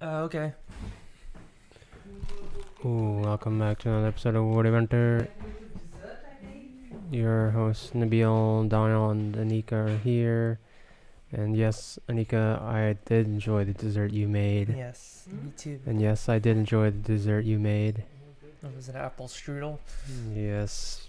Okay. Ooh, welcome back to another episode of WittyBantr. Your host Nabil, Daniel, and Anika are here. And yes, Anika, I did enjoy the dessert you made. Yes, me too. And yes, I did enjoy the dessert you made. It was an apple strudel. Yes.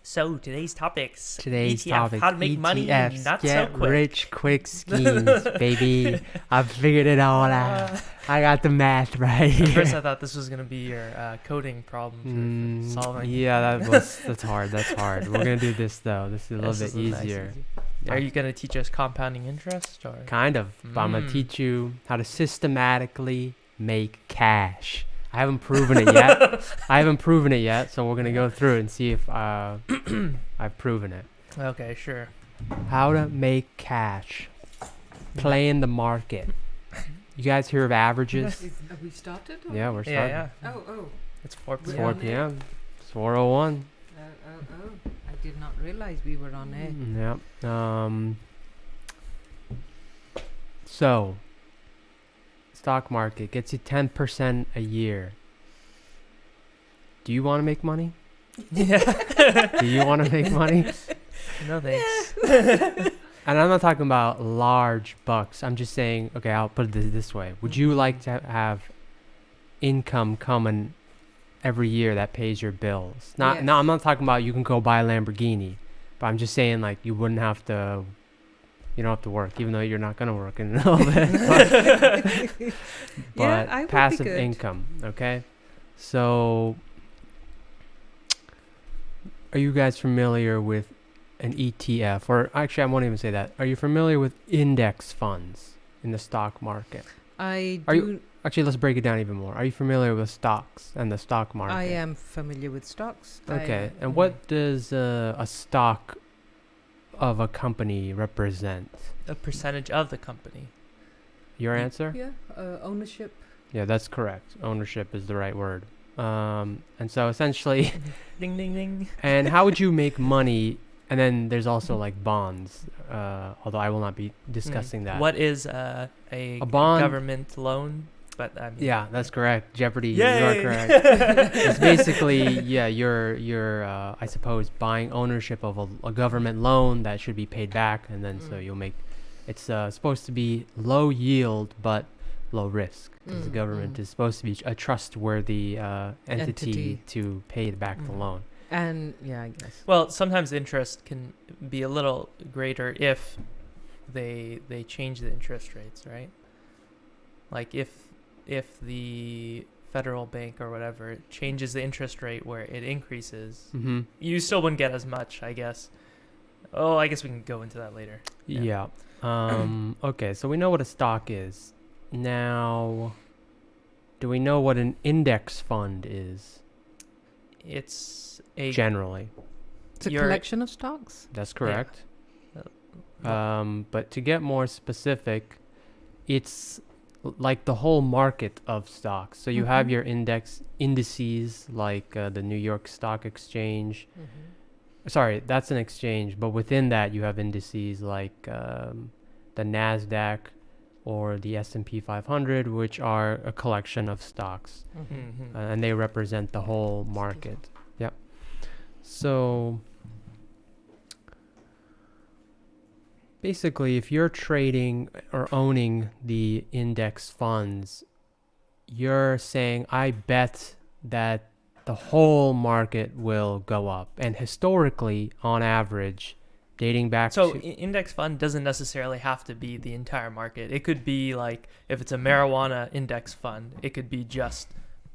So today's topics. Today's ETF, topic: how to make money ETFs, not get so quick. rich quick schemes, baby. I've figured it all out. I got the math right. At first, I thought this was gonna be your coding problem for solving. Yeah, that's hard. That's hard. We're gonna do this though. This is a little bit easier. Are you gonna teach us compounding interest or? Kind of, but I'm gonna teach you how to systematically make cash. I haven't proven it yet. So we're gonna go through it and see if I've proven it. Okay, sure. How to make cash. Play in the market. You guys hear of averages? Have we started? Or? Yeah, we're starting. Yeah. Oh. It's 4 It's p.m. 4 p.m. It's 4:01. Oh. I did not realize we were on air. Yeah. So, stock market gets you 10% a year. Do you want to make money? Yeah. Do you want to make money? No thanks. And I'm not talking about large bucks. I'm just saying, okay, I'll put it this way. Would you like to have income coming every year that pays your bills? No, I'm not talking about you can go buy a Lamborghini. But I'm just saying, like, you don't have to work, even though you're not going to work in a little bit. But passive income, okay? So, are you guys familiar with an ETF? Or actually, I won't even say that. Are you familiar with index funds in the stock market? Actually, let's break it down even more. Are you familiar with stocks and the stock market? I am familiar with stocks. Okay. And what does a stock of a company represent? A percentage of the company. Your answer? Yeah. Ownership. Yeah, that's correct. Ownership is the right word. And so essentially, Ding, ding, ding. and how would you make money? And then there's also like bonds, although I will not be discussing that. What is a bond? Government loan? But I mean, Yeah, that's correct. Jeopardy, Yay! you are correct. It's basically, you're I suppose buying ownership of a government loan that should be paid back, and then so you'll make. It's supposed to be low yield but low risk, because the government is supposed to be a trustworthy entity to pay back the loan. And yeah, I guess. Well, sometimes the interest can be a little greater if they change the interest rates, right? Like if the federal bank or whatever changes the interest rate where it increases, you still wouldn't get as much, I guess. Oh, I guess we can go into that later. Yeah. Okay, so we know what a stock is. Now, do we know what an index fund is? It's Generally. It's a collection of stocks. That's correct. But to get more specific, it's like the whole market of stocks. So you have your indices like the New York Stock Exchange. Sorry, that's an exchange, but within that you have indices like the NASDAQ or the S&P 500, which are a collection of stocks, and they represent the whole market. Yep. So basically, if you're trading or owning the index funds, you're saying, I bet that the whole market will go up. And historically, on average, dating back to... index fund doesn't necessarily have to be the entire market. It could be like, if it's a marijuana index fund, it could be just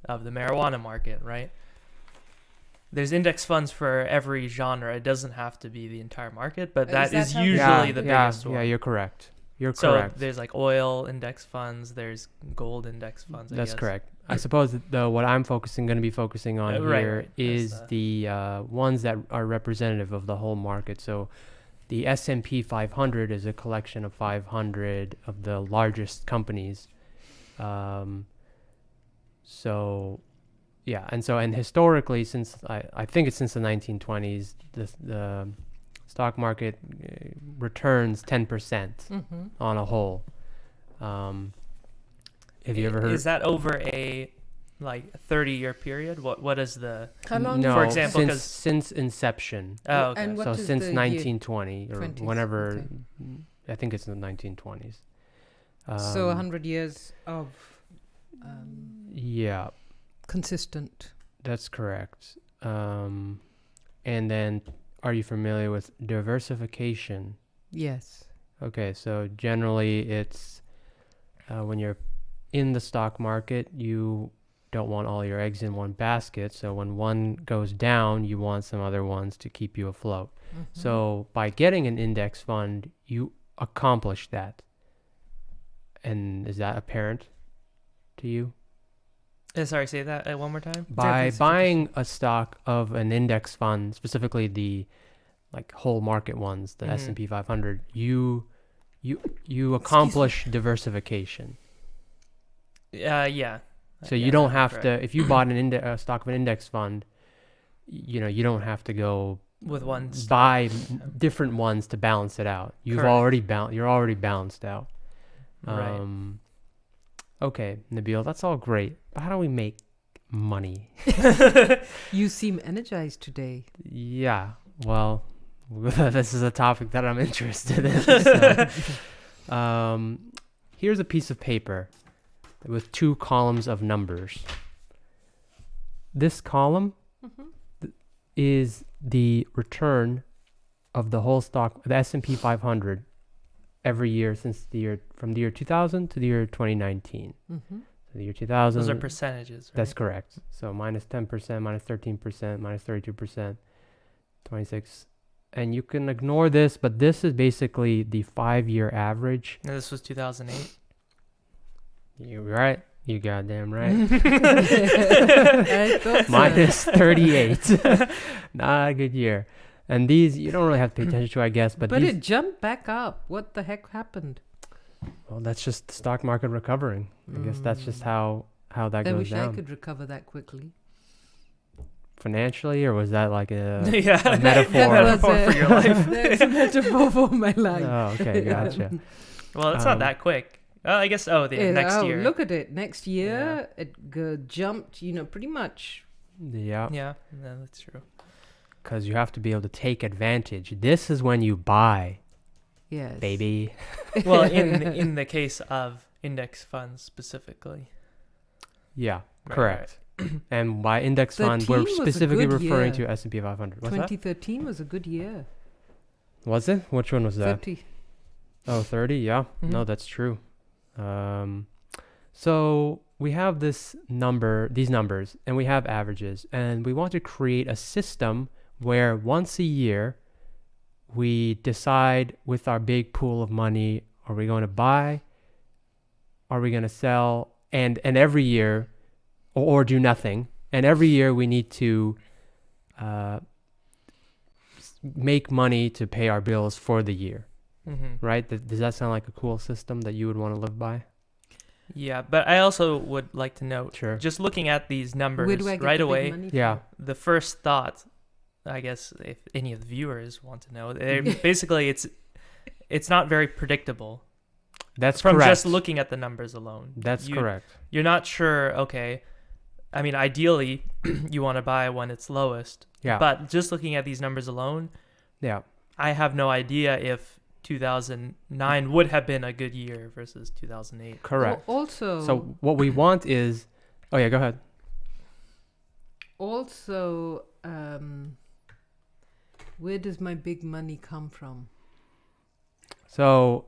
of the marijuana market, right? There's index funds for every genre. It doesn't have to be the entire market, but that is usually the biggest one. Yeah, you're correct. So there's like oil index funds, there's gold index funds, That's correct. I suppose though what I'm going to be focusing on here is the ones that are representative of the whole market. So the S&P 500 is a collection of 500 of the largest companies. And historically, since I think it's since the 1920s, the stock market returns 10% on a whole. Have you ever heard? Is that over a like 30-year period? What is the? How long? No, For example, since inception. Oh, okay. And what So is since the year? 1920 or 20s, whenever, okay. I think it's in the 1920s. So 100 years of Yeah, consistent. that's correct. And then, are you familiar with diversification? Yes. Okay, so generally it's when you're in the stock market, you don't want all your eggs in one basket. So when one goes down, you want some other ones to keep you afloat. Mhm. So by getting an index fund, you accomplish that. And is that apparent to you? Sorry, say that one more time. By Diversification. buying a stock of an index fund, specifically the like whole market ones, the Mhm. S&P 500, you accomplish diversification. Yeah. So Yeah, you don't that's have correct. to, if you bought a stock of an index fund, you don't have to go With one stock. buy different ones to balance it out. You're already balanced out. Right. Okay, Nabil, that's all great. But how do we make money? You seem energized today. Yeah, well, this is a topic that I'm interested in. So, here's a piece of paper with 2 columns of numbers. This column is the return of the whole stock, the S&P 500, every year from the year 2000 to the year 2019. Mm-hmm. So the year 2000. Those are percentages, right? That's correct. So minus 10%, minus 13%, minus 32%, 26. And you can ignore this, but this is basically the 5-year average. And this was 2008. You're right. You goddamn right. I thought so. Minus 38. Not a good year. And these, you don't really have to pay attention to, I guess. But these, it jumped back up. What the heck happened? well, that's just the stock market recovering. I guess that's just how that I goes wish down. I could recover that quickly. Financially, or was that like a Yeah. a metaphor? That was Metaphor for your life. That's a metaphor for my life. Oh, okay, gotcha. Well, it's not that quick. I guess. Next year. Look at it. Next year, it jumped. Pretty much. Yeah, Yeah, that's true. because you have to be able to take advantage. This is when you buy, Yes. baby. Well, in the case of index funds specifically. Yeah, Right, correct. And by index fund, we're 13 was a specifically good referring year. to S&P 500. What's that? 2013 was a good year. Was it? Which one was that? 30. Oh, 30? Yeah. Mhm. No, that's true. So we have these numbers, and we have averages, and we want to create a system where once a year we decide with our big pool of money, are we going to buy, are we going to sell, and every year, or do nothing, and every year we need to make money to pay our bills for the year. Mm-hmm. Right? Does that sound like a cool system that you would want to live by? Yeah, but I also would like to note, Sure. just looking at these numbers Where do I get right the big away, money Yeah. from? the first thought, I guess, if any of the viewers want to know, basically it's not very predictable. That's from correct. just looking at the numbers alone. That's correct. You're not sure. Okay, I mean, ideally, you want to buy when it's lowest. Yeah. But just looking at these numbers alone, Yeah. I have no idea if 2009 would have been a good year versus 2008. Correct. Also, So what we want is, oh yeah, go ahead. also, where does my big money come from? So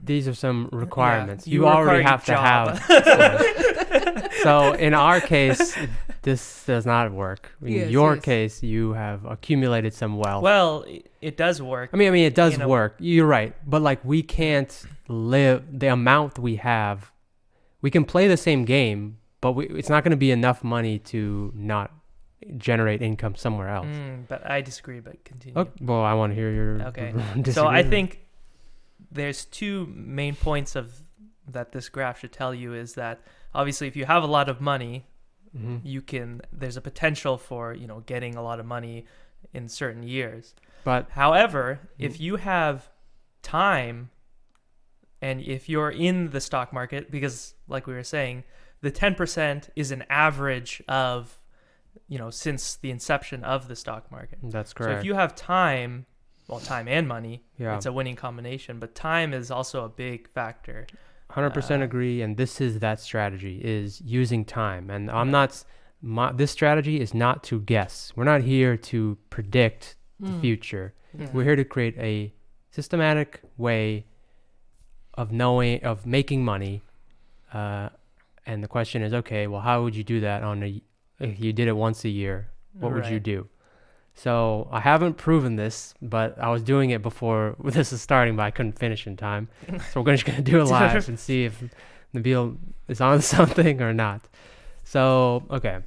these are some requirements. Yeah, you you already require have to job. have. So in our case, this does not work. In Yes, your yes. case, you have accumulated some wealth. Well, it does work. I mean, it does you know- work. You're right. But like, we can't live the amount we have. We can play the same game, but it's not going to be enough money to not generate income somewhere else. But I disagree, but continue. Oh, well, I want to hear your Okay. So I disagreement. think there's two main points that this graph should tell you is that obviously if you have a lot of money, Mhm. there's a potential for, getting a lot of money in certain years. But However, if you have time, And if you're in the stock market, because like we were saying, the 10% is an average of, since the inception of the stock market. That's So correct. if you have time, well, time and money, Yeah. it's a winning combination, but time is also a big factor. 100% agree, and this is that strategy, is using time. And I'm Right. not, this strategy is not to guess. We're not here to predict the future. Yeah. We're here to create a systematic way of making money. And the question is, okay, well, how would you do that if you did it once a year? What would you Right. do? So I haven't proven this, but I was doing it before this is starting, but I couldn't finish in time. So we're just going to do it live and see if Nabil is on something or not. So, okay.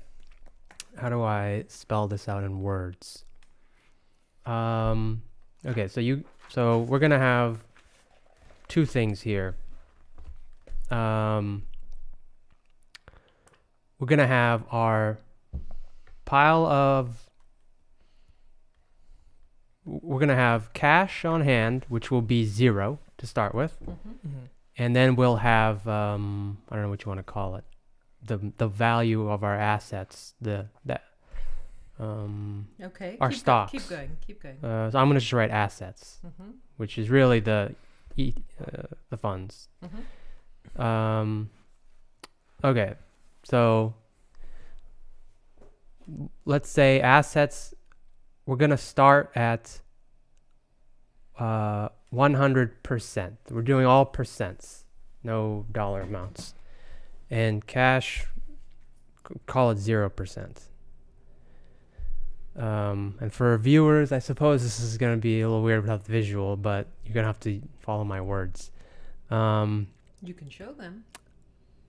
How do I spell this out in words? Okay, so we're going to have two things here. We're going to have our pile of we're going to have cash on hand, which will be 0 to start with. Mhm. And then we'll have, I don't know what you want to call it, the value of our assets, Okay. our stocks. Keep going. So I'm going to just write assets, Mm-hmm. which is really the funds. Mm-hmm. Okay, so let's say assets, we're going to start at 100%. We're doing all percents, no dollar amounts. And cash, call it 0%. And for viewers, I suppose this is going to be a little weird without the visual, but you're going to have to follow my words. You can show them.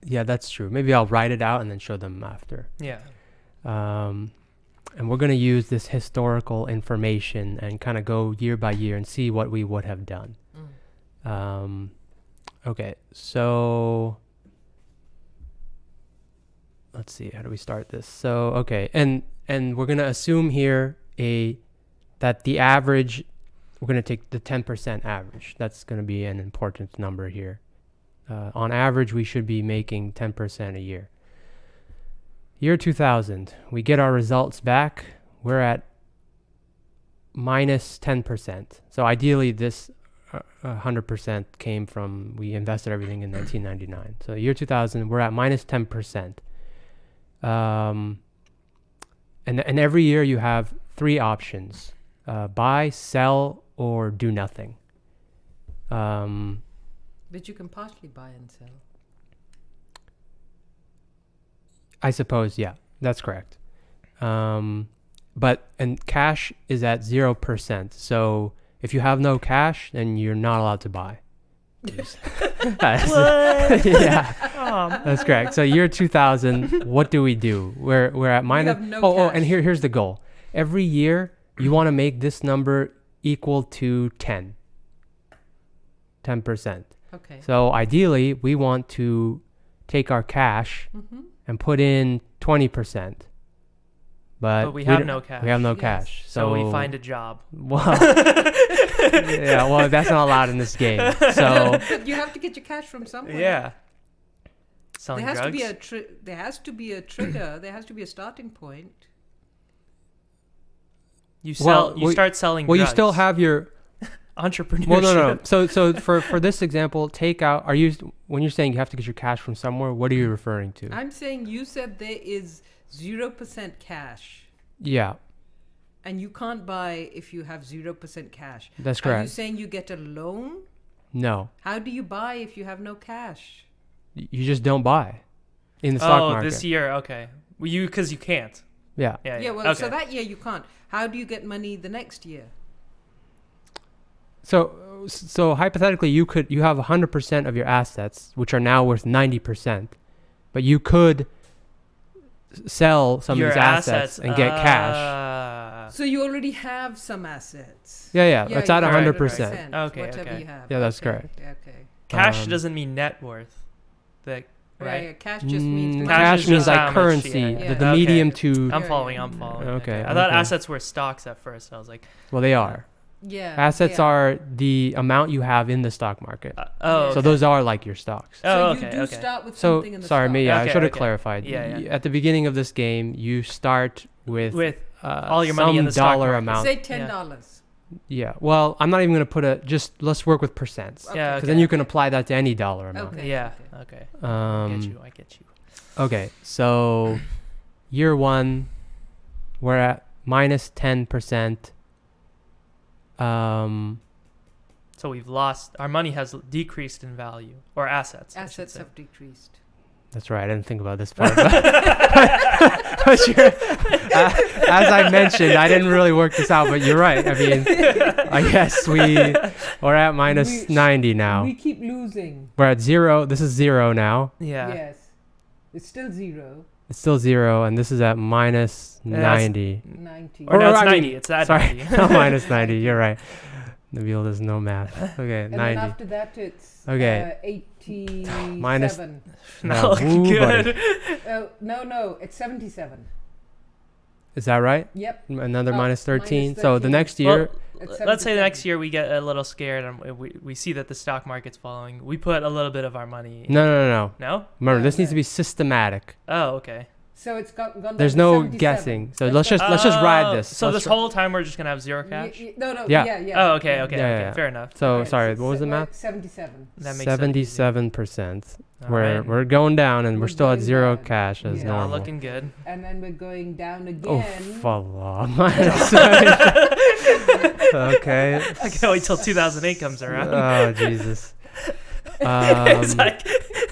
Yeah, that's true. Maybe I'll write it out and then show them after. Yeah. And we're going to use this historical information and kind of go year by year and see what we would have done. Okay, so let's see, how do we start this? So, okay, and we're going to assume here that the average, we're going to take the 10% average. That's going to be an important number here. On average, we should be making 10% a year. Year 2000, we get our results back. We're at minus 10%. So ideally, this 100% came from, we invested everything in 1999. So year 2000, we're at minus 10%. And every year you have 3 options: buy, sell, or do nothing. But you can partially buy and sell. I suppose, yeah, that's correct. And cash is at 0%. So if you have no cash, then you're not allowed to buy. Yeah, that's correct. So year 2000, what do we do? We're at minus. have no And cash. here's the goal. Every year you want to make this number equal to 10%. Okay. So ideally, we want to take our cash and put in 20%. But we have don't- no cash. We have no Yes. cash. So we find a job. Well, yeah, well, that's not allowed in this game. So But you have to get your cash from somewhere. Yeah. Selling There has drugs. to be there has to be a trigger. There has to be a starting point. You Well, you start selling well, you drugs. still have your Entrepreneurship. well, no. So for this example, take out. When you're saying you have to get your cash from somewhere? What are you referring to? I'm saying you said there is 0% cash, Yeah, and you can't buy if you have 0% cash. that's Are you correct. saying you get a loan? No, How do you buy if you have no cash? you just don't buy in the stock market. This year, okay. Well, because you can't. Yeah. Yeah. Yeah, well, okay. so that year you can't. How do you get money the next year? So hypothetically, you have 100% of your assets, which are now worth 90%, but you could sell some Your of these assets and get cash. So you already have some assets. Yeah, it's at you have 100%. Okay, whatever okay. you have. Yeah, that's Okay, correct. Okay. Cash Um, doesn't mean net worth. Right. Yeah, cash just means money. Cash Cash is means just how like much, currency, yeah. the Okay. medium to. I'm Yeah, following. yeah. I'm following. Okay, I thought okay. assets were stocks at first. I was like, Well, they are. Yeah. Assets yeah. are the amount you have in the stock market. Oh, So okay. those are like your stocks. So Oh, you okay, do okay. start with So something in the sorry, start. me. I Okay, should have okay. clarified. Yeah, yeah. At the beginning of this game, you start with all your money in some the stock dollar market. amount. Say $10. Yeah. Well, I'm not even gonna put just let's work with percents. Yeah, Because okay. then you can apply that to any dollar amount. Okay. Yeah. Okay. I get you. Okay. So year one, we're at minus 10%. So we've lost. Our money has decreased in value, or assets. I should Assets say. have decreased. That's right. I didn't think about this part. But as I mentioned, I didn't really work this out. But you're right. I mean, I guess we're at minus 90 now. We keep losing. We're at 0. This is 0 now. Yeah. Yes. It's still 0. It's still 0, and this is at minus Yeah, that's- 90. 90. Or no, it's I mean, 90. It's at Sorry, 90. not minus 90. You're right. Nabil does no math. Okay, And 90. then after that, it's Okay. 87. Minus- Not Yeah, looking woo, good. Oh, no, it's 77. Is that right? Yep. Another Oh, minus 13. minus So the 13. next year, It's Let's say 77. next year we get a little scared and we see that the stock market's falling. We put a little bit of our money. no. No? Remember, No, this needs no. to be systematic. Oh, okay. So it's gone down There's to no 77. guessing. So Let's let's just ride this. So Let's this try- whole time we're just gonna have zero cash. No, Yeah. yeah. Oh, okay. Yeah, yeah. Fair enough. So Okay, sorry, so what was the we're math? at 77. That makes it easy. 77%. All We're right. we're going down, and we're We're still at going 0 down. cash as Yeah. Not normal. looking good. And then we're going down Oh, again. Allah. Minus 70. Okay. I can't wait till 2008 comes around. Oh Jesus. It's like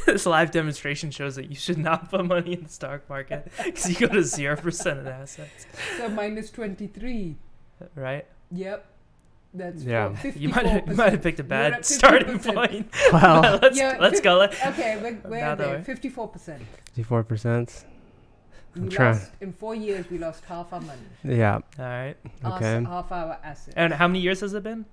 this live demonstration shows that you should not put money in the stock market because you go to 0% in assets, So minus 23. right? Yep. That's Yeah. 54%. You might have picked a You're bad at starting 50%. point. Well, let's go. Okay, we're Now there. that 54%. 54%. I'm We trying. lost, in 4 years, we lost half our money. Yeah. All right. Okay. Half our assets. And how many years has it been?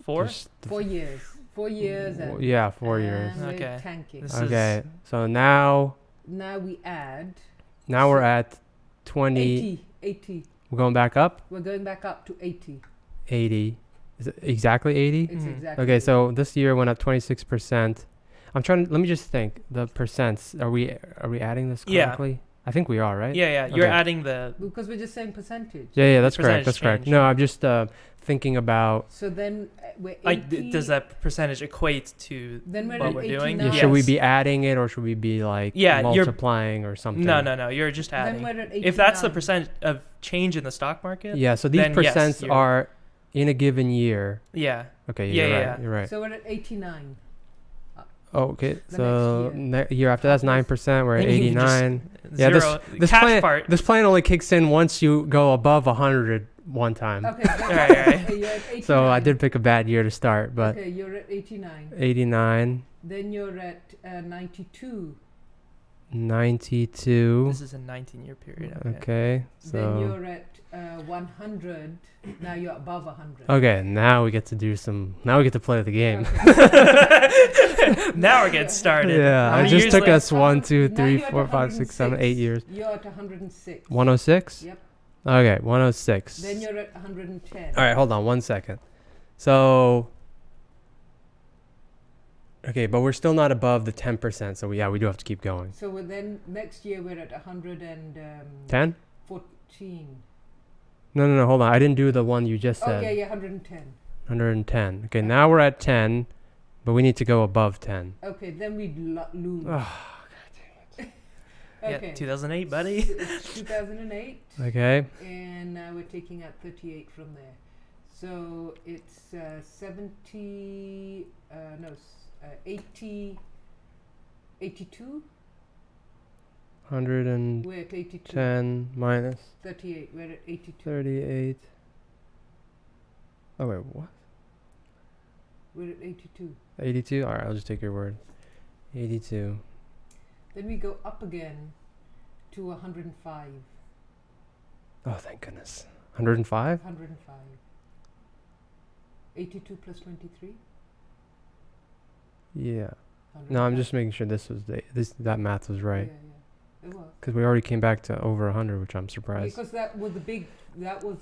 4? Just 4 years. 4 years. And, yeah, 4 years. and we're Okay. tanking. This is- Okay. So now Now we add we're at 20. 80. 80. We're going back up. We're going back up to 80. 80. Is it exactly 80? It's Mhm. exactly. Okay, so this year went up 26%. Let me just think. The percents, are we adding this Yeah. correctly? I think we are, right? Yeah. You're Okay. adding the. Because we're just saying percentage. Yeah, that's percentage correct. That's correct. change. No, I'm just thinking about So then we're 80. Like, does that percentage equate to? Then we're what at we're 89. doing? yeah, Yes. should we be adding it or should we be like Yeah, you're- multiplying or something? No. You're just Then adding. we're at 89. If that's the percent of change in the stock market. Yeah, so these Then yes, percents you're- are in a given year. Yeah. Okay, Yeah, you're right. yeah. You're right. So we're at 89. Oh, okay. the So next year after that's 9%. We're at And you just- 89. Yeah, Zero. this cash plan part. this plan only kicks in once you go above 100 one time. Okay. Right. Okay, you're at 89. So I did pick a bad year to start, but Okay, you're at 89. 89, Then you're at 92. 92. This is a 19-year period. Okay, Then so you're at 100. Now you're above 100. okay, now we get to do some. Now we get to play the game. Okay. Now we're getting started. Yeah, How it many just years took later? us 1, 2, Now 3, you're at 4, 5, 6, 7, 8 106. years. You're at 106. 106. Yep. Okay, 106. Then you're at 110. All right, hold on 1 second. So, okay, but we're still not above the 10%. So we do have to keep going. So then next year we're at 114. 10? No, hold on. I didn't do the one you just said. Okay, yeah, 110. 110. Okay, now we're at 10, but we need to go above 10. Okay, then we'd lose. Oh, Okay. Yeah, 2008, buddy. It's 2008, okay. and now we're taking out 38 from there. So it's 70, 80, 82? 110 We're at 82. minus 38, we're at 82. 38. Oh, wait, what? We're at 82. 82? All right, I'll just take your word. 82. Then we go up again to 105. Oh, thank goodness. 105? 105. 82 plus 23? Yeah. No, I'm just making sure that math was right. Yeah, it was. Because we already came back to over 100, which I'm surprised. Because that was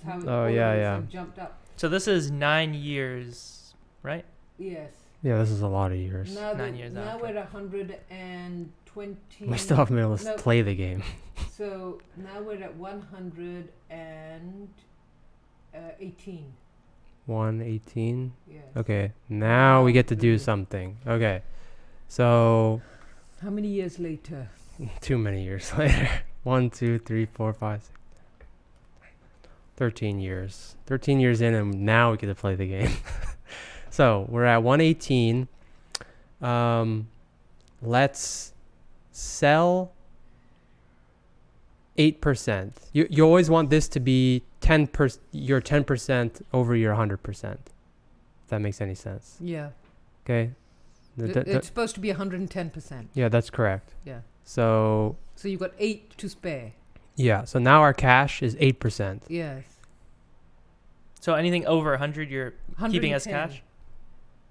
how Oh, all yeah, of us yeah. have jumped up. So this is 9 years, right? Yes. Yeah, this is a lot of years. Now, 9 years now after. we're at 120. We still haven't been able to No. play the game. So now we're at 118. 118. Yes. Okay, now we Wow, get to do brilliant. something. Okay, so How many years later? too many years later. 1, 2, 3, 4, 5, 6. 13 years. 13 years in, and now we get to play the game. So we're at 118. Let's sell 8%. You always want this to be 10%. Your 10% over your 100%. If that makes any sense. Yeah. Okay. It's supposed to be 110%. Yeah, that's correct. Yeah. So So you've got 8 to spare. yeah. So now our cash is 8%. Yes. So anything over 100, you're keeping as 110. cash?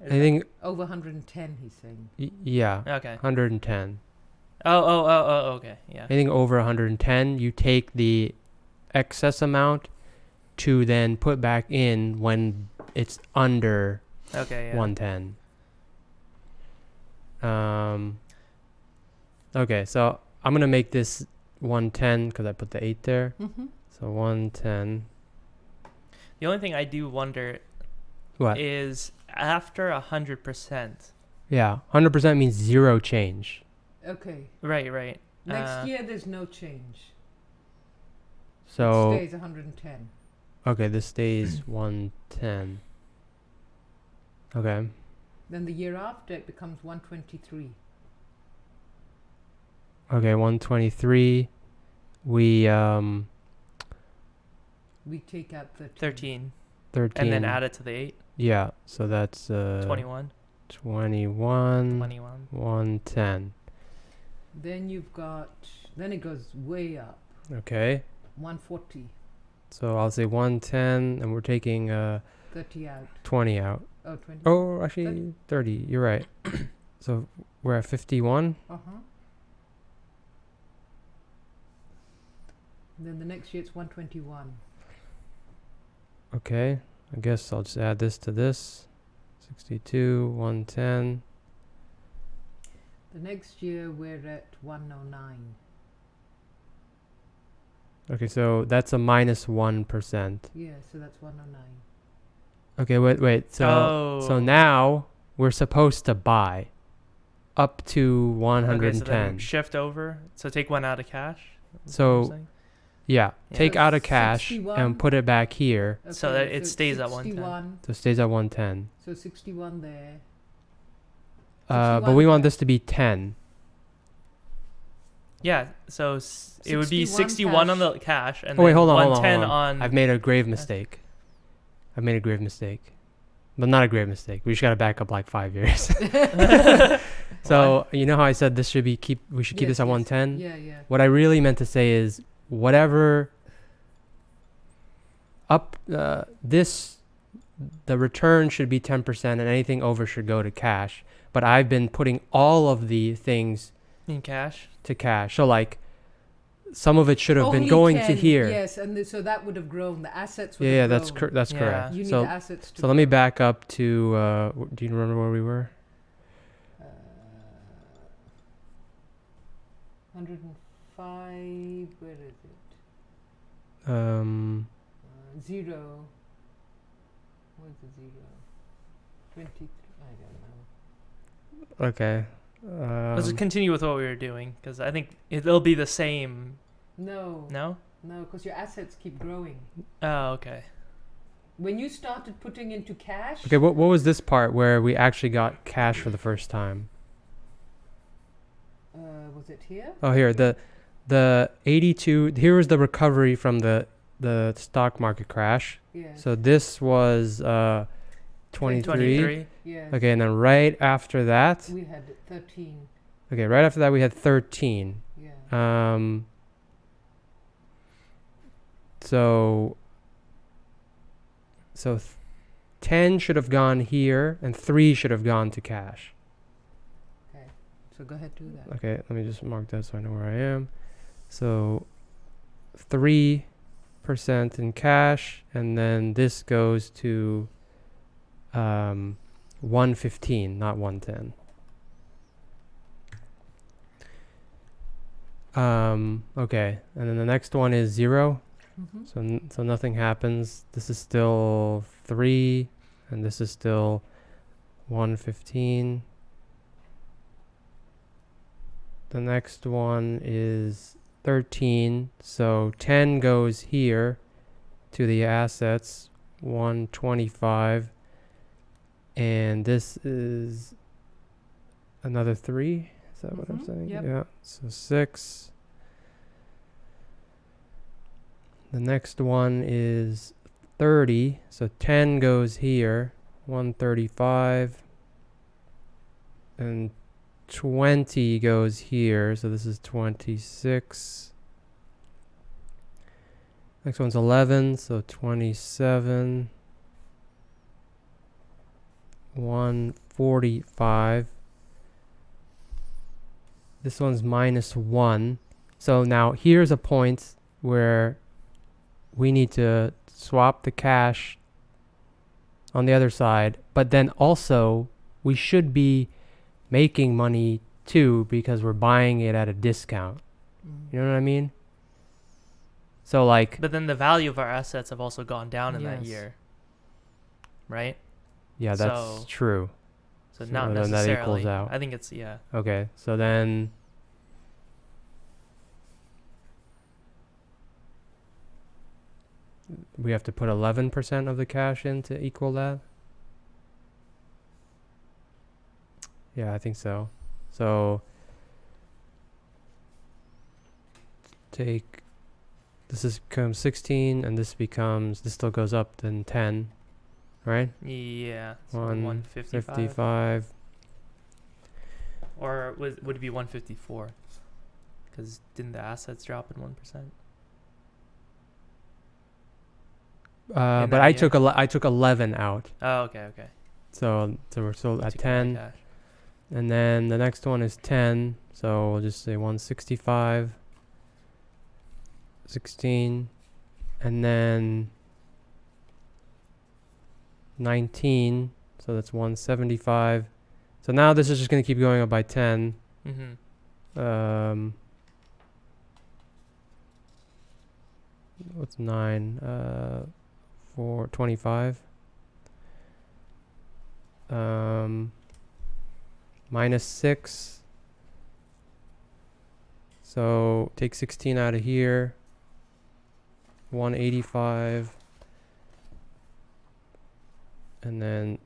Anything? Over 110, he's saying. Yeah. Okay. 110. Oh, okay. Yeah. Anything over 110, you take the excess amount to then put back in when it's under Okay, yeah. 110. Okay, so I'm gonna make this 110 because I put the 8 there. Mm-hmm. So 110. The only thing I do wonder What? is after 100%. Yeah, 100% means zero change. Okay. Right. Next year, there's no change. So It stays 110. okay, this stays 110. Okay. Then the year after, it becomes 123. Okay, 123. We We take out 13. 13. 13. And then add it to the 8. Yeah, so that's 21. 21. 21. 110. Then you've got, then it goes way up. Okay. 140. So I'll say 110 and we're taking 30 out. 20 out. Oh, 20. Oh, actually 30. You're right. So we're at 51. Uh-huh. Then the next year, it's 121. Okay. I guess I'll just add this to this. 62, 110. The next year, we're at 109. Okay, so that's a minus 1%. Yeah, so that's 109. Okay, wait. So now we're supposed to buy up to 110. Okay, so then shift over. So take one out of cash. is So- what you're saying? Yeah, Yeah. take So out of cash 61. and put it back here. So that it stays at 110. 61. So it stays at 110. So 61 there. But 61 we want there. this to be 10. Yeah, so it would be 61 61 on the cash and Oh, wait, then hold on. 110 on. I've made a grave mistake. But not a grave mistake. We just got to back up like 5 years. So, you know how I said this should be we should keep Yes, this at yes. 110? Yeah, yeah. What I really meant to say is whatever up the return should be 10% and anything over should go to cash. But I've been putting all of the things in cash. to cash. So like some of it should have been Only going 10, to here. Yes, and so that would have grown. The assets would Yeah, have that's grown. that's Yeah. correct. You need So assets to so let me grow. back up to do you remember where we were? 105. Where is it? 0. Where's the 0? 23. I don't know. Okay. Let's just continue with what we were doing because I think it'll be the same. No, No? because your assets keep growing. Oh, okay. When you started putting into cash, Okay, what was this part where we actually got cash for the first time? was it here? Oh, here the 82. Here was the recovery from the stock market crash. Yes. So this was 23. 23. Yes. Okay, and then right after that, We had 13. okay, right after that we had 13. Yeah. So 10 should have gone here and 3 should have gone to cash. Okay. So go ahead, do that. Okay, let me just mark that so I know where I am. So 3 in cash, and then this goes to 115, not 110. Okay, and then the next one is 0. So nothing happens. This is still 3, and this is still 115. The next one is 13. So 10 goes here to the assets, 125. And this is another 3. Is that what I'm saying? Yep. Yeah. So 6. The next one is 30. So 10 goes here, 135. And 20 goes here. So this is 26. Next one's 11. So 27. 145. This one's minus 1. So now here's a point where we need to swap the cash on the other side, but then also we should be making money too because we're buying it at a discount. You know what I mean? So like, But then the value of our assets have also gone down in that Yes. year, right? yeah, that's So- true. So So not then that necessarily. equals out. I think it's, yeah. Okay, so then we have to put 11% of the cash in to equal that? Yeah, I think so. So take this is becomes 16 and this still goes up then 10, right? Yeah. So 155. 155. Or would it be 154? Because didn't the assets drop in 1%? But that I year? took 11 out. Oh, okay. So we're still at Took out that 10. cash. And then the next one is 10. So we'll just say 165. 16. And then 19. So that's 175. So now this is just going to keep going up by 10. Mm-hmm. What's 9? 25. Minus 6. So take 16 out of here. 185. And then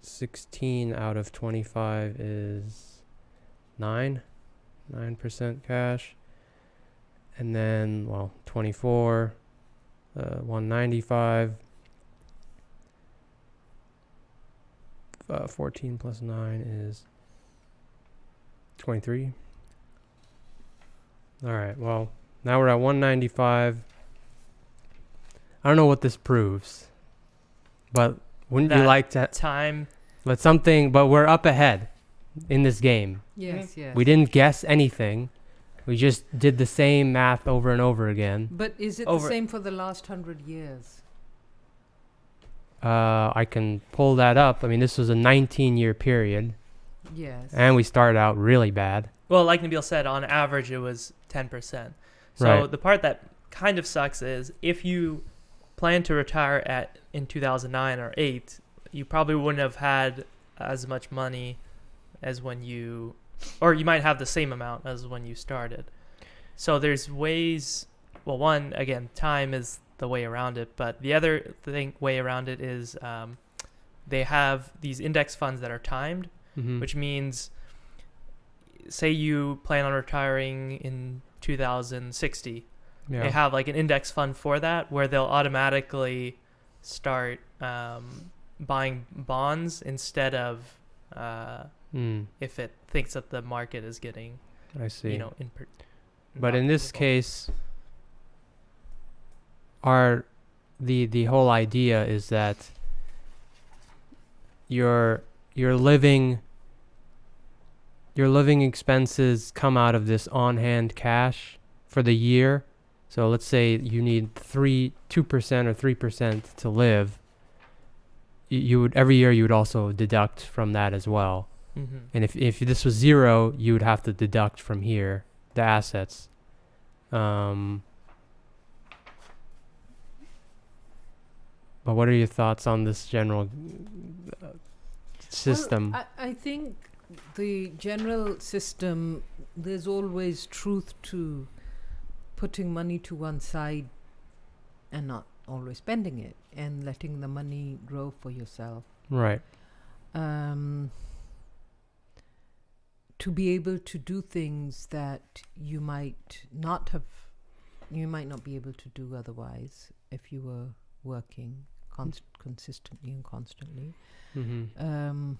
16 out of 25 is 9%. 9% cash. And then, 24. 195. 14 plus 9 is 23. All right, well, now we're at 195. I don't know what this proves, but wouldn't you That like to, Time. but we're up ahead in this game. Yes, yes. We didn't guess anything. We just did the same math over and over again. But is it Over- the same for the last 100 years? I can pull that up. I mean, this was a 19-year period, Yes. and we started out really bad. Well, like Nabil said, on average it was 10%. So Right. the part that kind of sucks is if you plan to retire in 2009 or 8, you probably wouldn't have had as much money as when you, or you might have the same amount as when you started. So there's ways. Well, one, again, time is the way around it, but the other way around it is they have these index funds that are timed, Mm-hmm. which means, say you plan on retiring in 2060, Yeah. they have like an index fund for that where they'll automatically start buying bonds instead of if it thinks that the market is getting, I see. But not in this favorable. case, the whole idea is that your living expenses come out of this on-hand cash for the year. So let's say you need 2% or 3% to live. You would every year you would also deduct from that as well. Mm-hmm. And if this was 0, you would have to deduct from here the assets. But what are your thoughts on this general system? Well, I think the general system, there's always truth to putting money to one side and not always spending it and letting the money grow for yourself. Right. To be able to do things that you might not be able to do otherwise if you were working consistently and constantly. Mm-hmm.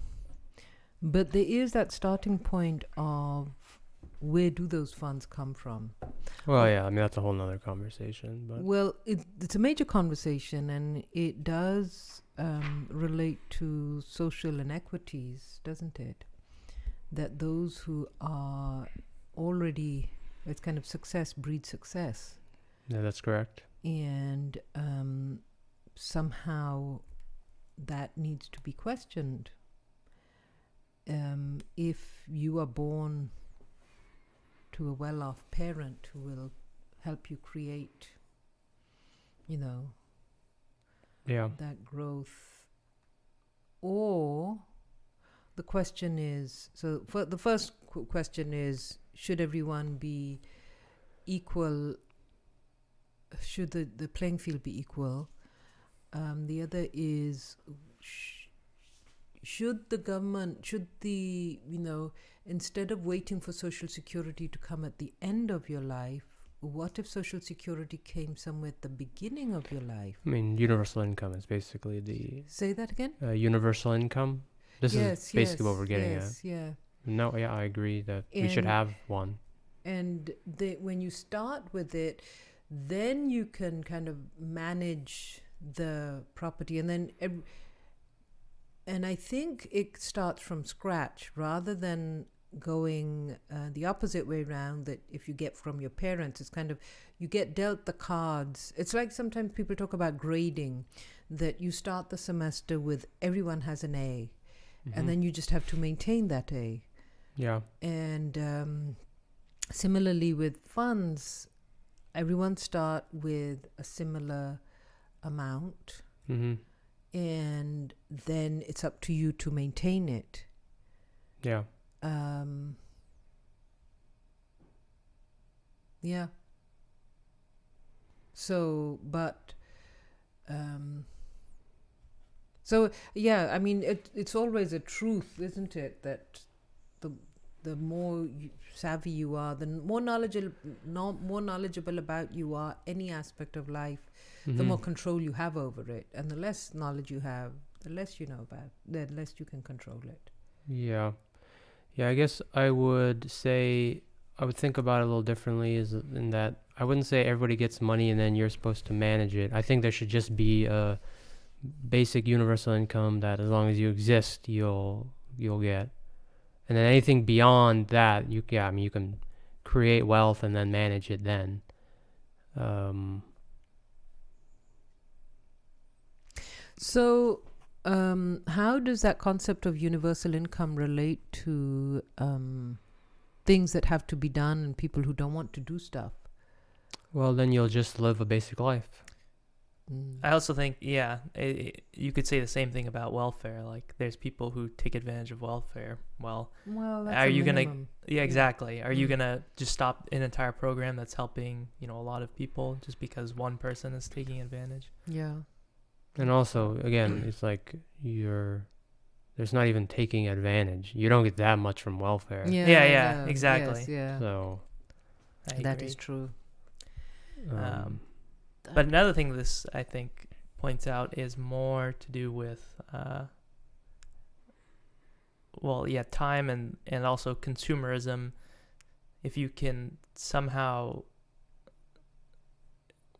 But there is that starting point of where do those funds come from? Well, yeah, I mean, that's a whole nother conversation. But Well, it's a major conversation, and it does relate to social inequities, doesn't it? That those who are already, it's kind of success breeds success. yeah, that's correct. And somehow that needs to be questioned. If you are born to a well-off parent who will help you create, Yeah. that growth, or the question is, so for the first question is, should everyone be equal? Should the playing field be equal? The other is, should the government, instead of waiting for Social Security to come at the end of your life, what if Social Security came somewhere at the beginning of your life? I mean, universal income is basically the Say that again? universal income. This is basically what we're getting at. Yeah. No, yeah, I agree that we should And- have one. And when you start with it, then you can kind of manage the property, and then and I think it starts from scratch rather than going the opposite way around, that if you get from your parents, it's kind of, you get dealt the cards. It's like sometimes people talk about grading, that you start the semester with everyone has an A, and then you just have to maintain that A. Yeah. And similarly with funds, everyone start with a similar amount, Mm-hmm. and then it's up to you to maintain it. Yeah. Yeah. So, but so yeah, I mean, it's always a truth, isn't it, that the more savvy you are, the more knowledgeable about you are any aspect of life, the more control you have over it, and the less knowledge you have, the less you know about, the less you can control it. Yeah. Yeah, I guess I would say, I would think about it a little differently, is in that I wouldn't say everybody gets money and then you're supposed to manage it. I think there should just be a basic universal income that as long as you exist, you'll get. And then anything beyond that, you can create wealth and then manage it then. So, how does that concept of universal income relate to things that have to be done and people who don't want to do stuff? Well, then you'll just live a basic life. I also think, you could say the same thing about welfare. Like, there's people who take advantage of welfare. Well, that's are a you minimum. gonna? Yeah, exactly. Are you gonna just stop an entire program that's helping, a lot of people just because one person is taking advantage? Yeah. And also, again, it's like there's not even taking advantage. You don't get that much from welfare. Yeah, exactly. Yes, yeah. So I That agree. is true. But another thing this, I think, points out is more to do with, time and also consumerism. If you can somehow,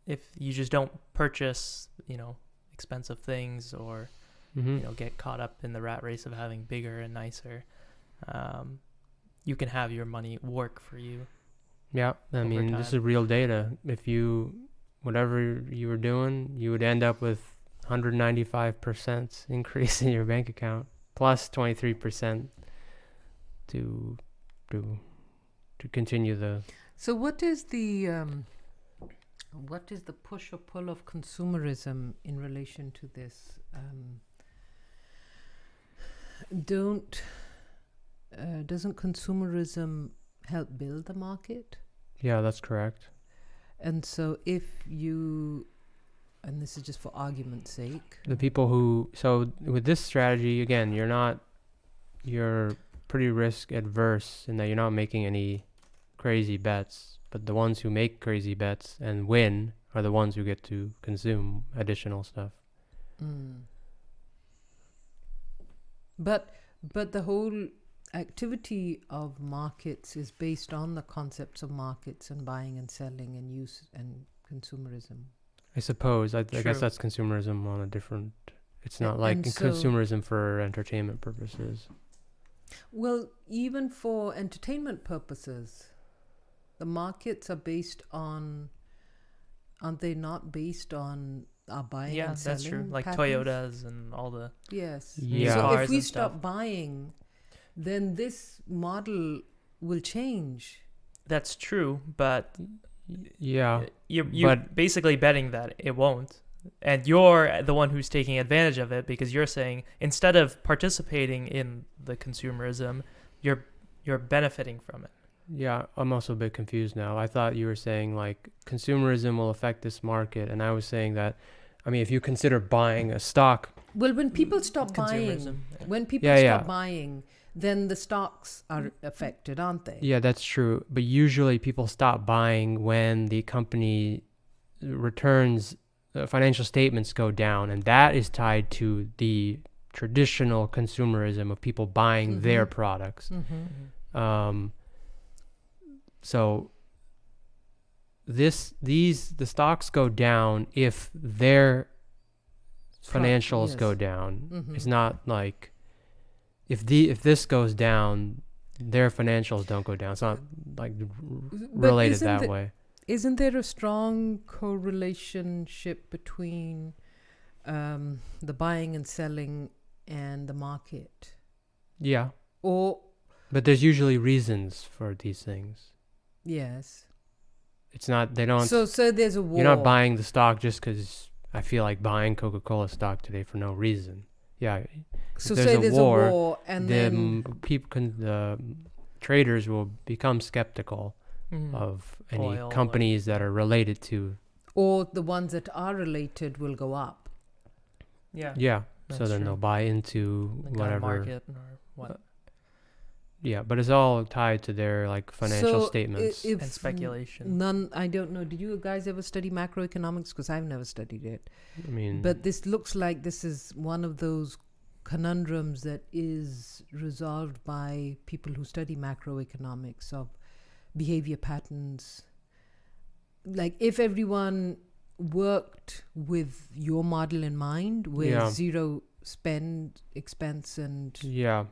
if you just don't purchase, expensive things or, get caught up in the rat race of having bigger and nicer, you can have your money work for you. Yeah, I over mean, this time. is real data. If whatever you were doing, you would end up with 195% increase in your bank account, plus 23% to to continue the. So what is the push or pull of consumerism in relation to this? Doesn't consumerism help build the market? Yeah, that's correct. And so if you, and this is just for argument's sake, The people so with this strategy, again, you're pretty risk adverse in that you're not making any crazy bets, but the ones who make crazy bets and win are the ones who get to consume additional stuff. But the whole activity of markets is based on the concepts of markets and buying and selling and use and consumerism. I suppose. I True. guess that's consumerism on a different. It's not like And so- consumerism for entertainment purposes. Well, even for entertainment purposes, the markets are based on, aren't they not based on our buying Yeah, and selling that's true. Like patterns? Toyotas and all the Yes. Yeah. So cars if we and stop stuff. buying, then this model will change. That's true, but Yeah, you're but- basically betting that it won't, and you're the one who's taking advantage of it because you're saying instead of participating in the consumerism, you're benefiting from it. yeah. I'm also a bit confused now. I thought you were saying like consumerism will affect this market, and I was saying that. I mean, if you consider buying a stock. Well, when people stop buying, Consumerism. Yeah. when people Yeah, stop yeah. buying, then the stocks are affected, aren't they? Yeah, that's true. But usually people stop buying when the company returns, financial statements go down. And that is tied to the traditional consumerism of people buying their products. Mm-hmm. So the stocks go down if their financials yes. go down. Mhm. It's not like if this goes down, their financials don't go down. It's not like related isn't that the- way. Isn't there a strong correlationship between the buying and selling and the market? Yeah, Or, but there's usually reasons for these things. yes. It's not they don't. So there's a war. You're not buying the stock just because I feel like buying Coca-Cola stock today for no reason. Yeah. So there's say a there's war, a war, and then the traders will become skeptical Mhm. of any Oil or- companies that are related to. or the ones that are related will go up. Yeah. Yeah. So That's then true. they'll buy into The kind of whatever. market or what Yeah, but it's all tied to their like financial So statements. if and speculation. None, I don't know. Did you guys ever study macroeconomics? Because I've never studied it. I mean, But this looks like this is one of those conundrums that is resolved by people who study macroeconomics of behavior patterns. Like if everyone worked with your model in mind, with Yeah. zero spend, expense, and yeah,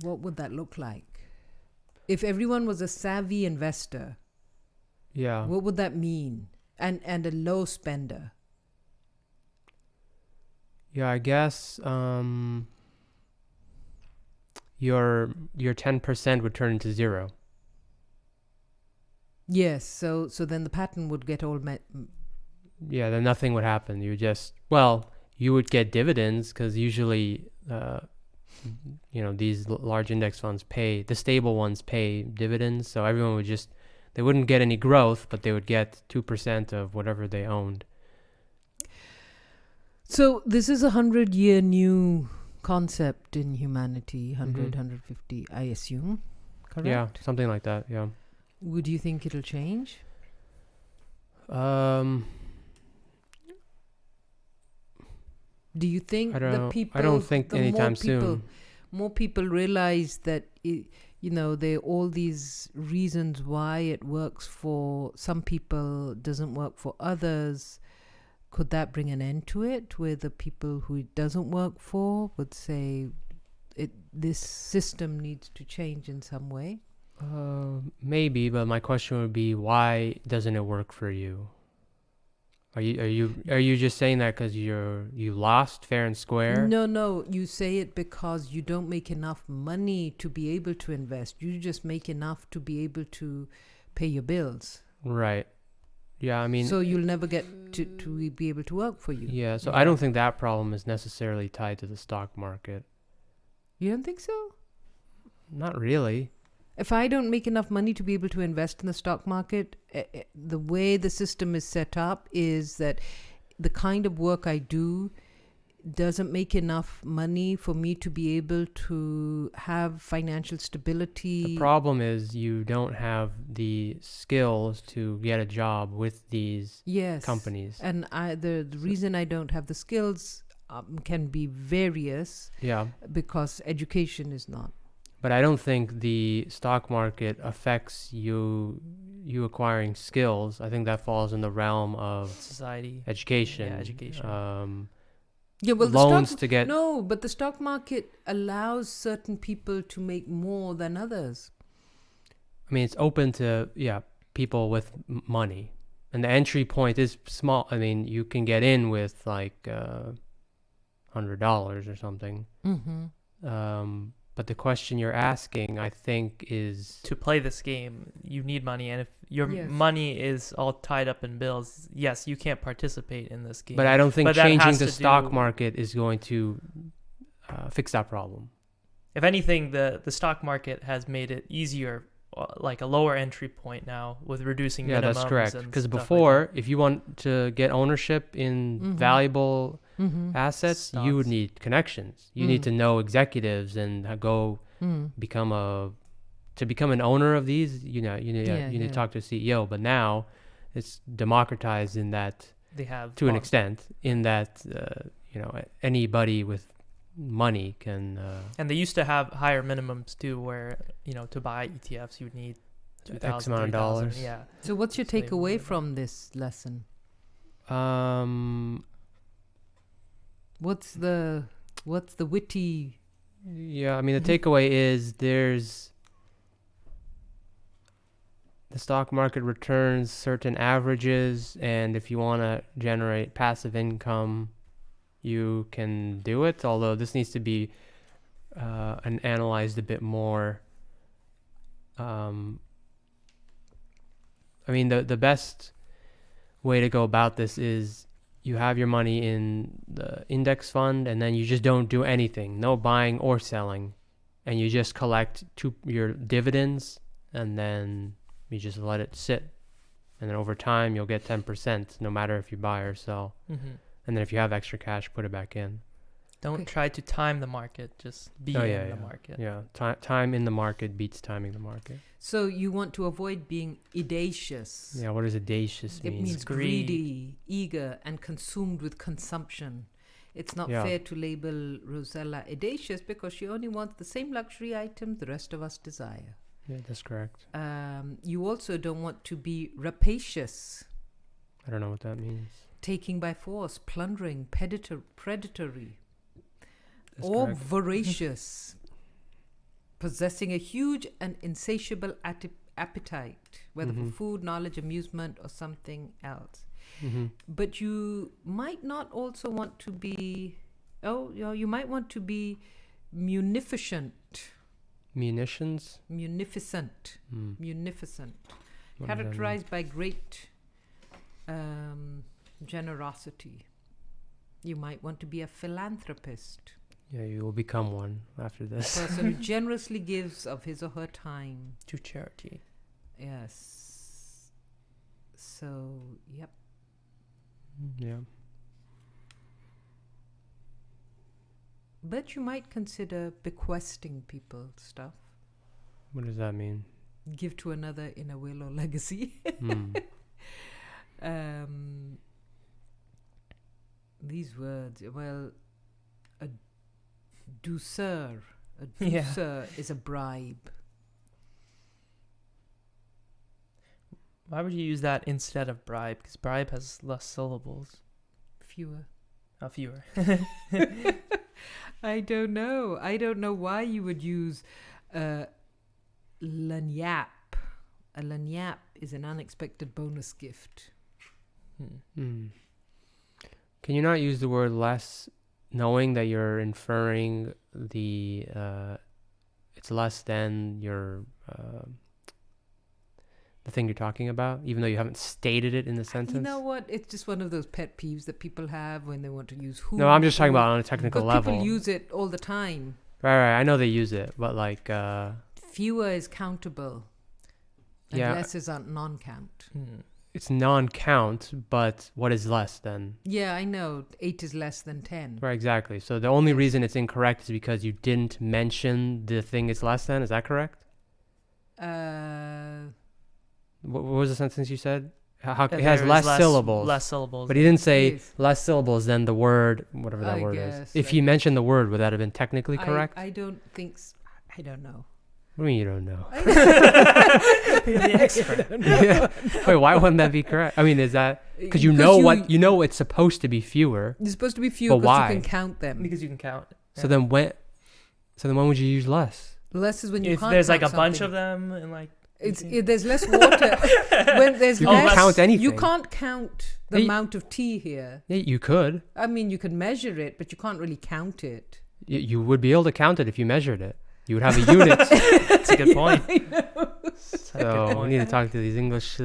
what would that look like? If everyone was a savvy investor, yeah. what would that mean? And a low spender. Yeah, I guess your 10% would turn into 0. Yes, so then the pattern would get all Yeah, then nothing would happen. You would get dividends because usually these large index funds the stable ones pay dividends, so everyone would they wouldn't get any growth, but they would get 2% of whatever they owned. So this is 100-year new concept in humanity, 100, Mhm. 150, I assume, correct? Yeah, something like that. Yeah. Would you think it'll change? Do you think I don't the know. people? I don't think the anytime more people, soon. More people realize that there are all these reasons why it works for some people, doesn't work for others. Could that bring an end to it, where the people who it doesn't work for would say, this system needs to change in some way? Maybe, but my question would be, why doesn't it work for you? Are you just saying that because you lost fair and square? No, you say it because you don't make enough money to be able to invest. You just make enough to be able to pay your bills. Right. Yeah, I mean. So you'll never get to be able to work for you. Yeah, so I don't think that problem is necessarily tied to the stock market. You don't think so? Not really. If I don't make enough money to be able to invest in the stock market, the way the system is set up is that the kind of work I do doesn't make enough money for me to be able to have financial stability. The problem is you don't have the skills to get a job with these companies. And the reason I don't have the skills can be various. Yeah. Because education is not. But I don't think the stock market affects you acquiring skills. I think that falls in the realm of society, education. Yeah, education. Loans to get. No, but the stock market allows certain people to make more than others. I mean, it's open to people with money, and the entry point is small. I mean, you can get in with like $100 or something. Mm-hmm. But the question you're asking, I think, is... To play this game, you need money. And if your money is all tied up in bills, yes, you can't participate in this game. But I don't think changing the stock market is going to fix that problem. If anything, the stock market has made it easier, like a lower entry point now with reducing minimums. Yeah, that's correct. Because before, if you want to get ownership in valuable... assets, stocks. You would need connections. You need to know executives and go become an owner of these. You need to talk to a CEO. But now it's democratized in that they have to an extent. In that anybody with money can. And they used to have higher minimums too, where to buy ETFs you would need X amount of dollars. Yeah. So what's your takeaway from this lesson? What's the witty? Yeah, I mean, the takeaway is the stock market returns certain averages, and if you want to generate passive income, you can do it. Although this needs to be analyzed a bit more. I mean, the best way to go about this is you have your money in the index fund, and then you just don't do anything, no buying or selling, and you just collect your dividends, and then you just let it sit, and then over time you'll get 10%, no matter if you buy or sell. Mm-hmm. And then if you have extra cash, put it back in. Don't try to time the market, just be in the market. Yeah, time in the market beats timing the market. So you want to avoid being audacious. Yeah, what does audacious mean? It means greedy, eager, and consumed with consumption. It's not fair to label Rosella audacious because she only wants the same luxury items the rest of us desire. Yeah, that's correct. You also don't want to be rapacious. I don't know what that means. Taking by force, plundering, predatory. That's or correct. Voracious, possessing a huge and insatiable appetite, whether for food, knowledge, amusement, or something else. Mm-hmm. But you might not also want to be, you might want to be munificent. Munificent. Characterized by great generosity. You might want to be a philanthropist. Yeah, you will become one after this. A person who generously gives of his or her time. To charity. Yes. So, yep. Yeah. But you might consider bequesting people stuff. What does that mean? Give to another in a will or legacy. These words, well, a douceur is a bribe. Why would you use that instead of bribe? Because bribe has less syllables. Fewer. Fewer. I don't know. I don't know why you would use lagniappe a lagniappe is an unexpected bonus gift. Can you not use the word less, knowing that you're inferring the it's less than your the thing you're talking about, even though you haven't stated it in the sentence? You know what? It's just one of those pet peeves that people have when they want to use who. No, I'm just talking who, about on a technical but level. people use it all the time. Right. I know they use it, but like Fewer is countable. And Yeah. less is non-count. it's non-count, but what is less then? Yeah, I know. 8 is less than 10. Right, exactly. So the only reason it's incorrect is because you didn't mention the thing it's less than. Is that correct? What was the sentence you said? How it has less syllables. Less syllables. But he didn't say Yes. less syllables than the word, whatever that I word guess, is. If I he guess. mentioned the word, would that have been technically correct? I don't think I don't know. What do you mean you don't know? You're the expert. Yeah. Wait, why wouldn't that be correct? I mean, is that because you know it's supposed to be fewer? You're supposed to be few But because why? you can count them. Because you can count. So then when would you use less? Less is when you If can't there's like a count bunch something. of them and like There's less water. When there's You less, can count anything. You can't count the Hey. amount of tea here. Yeah, you could. I mean, you can measure it, but you can't really count it. You would be able to count it if you measured it. You would have a unit. that's a good point. That's a good So we point. need to talk to these English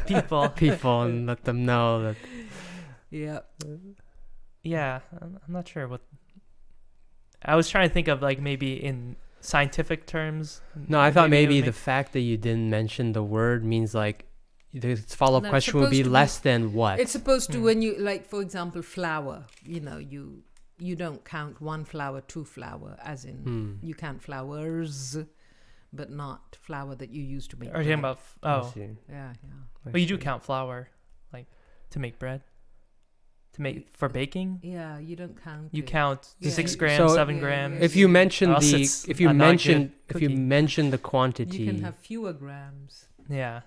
people. and let them know that. Yeah. Yeah, I'm not sure what. I was trying to think of like maybe in scientific terms. No, I thought it maybe would the make- fact that you didn't mention the word means like the follow-up No, it's question would be supposed to be- less than what? It's supposed to Hmm. when you like, for example, flour. You don't count one flower, two flower, as in you count flowers, but not flour that you use to make. Are you talking bread. about? I Oh, see. Yeah. well, you do see. count flour, like to make bread, for baking. Yeah, you don't count. You it. count Yeah. 6 grams, So- 7 Yeah, grams. yeah, If you yeah. mention Or else the it's if you a not mention good if you cookie. mention the quantity, You can have fewer grams, Yeah.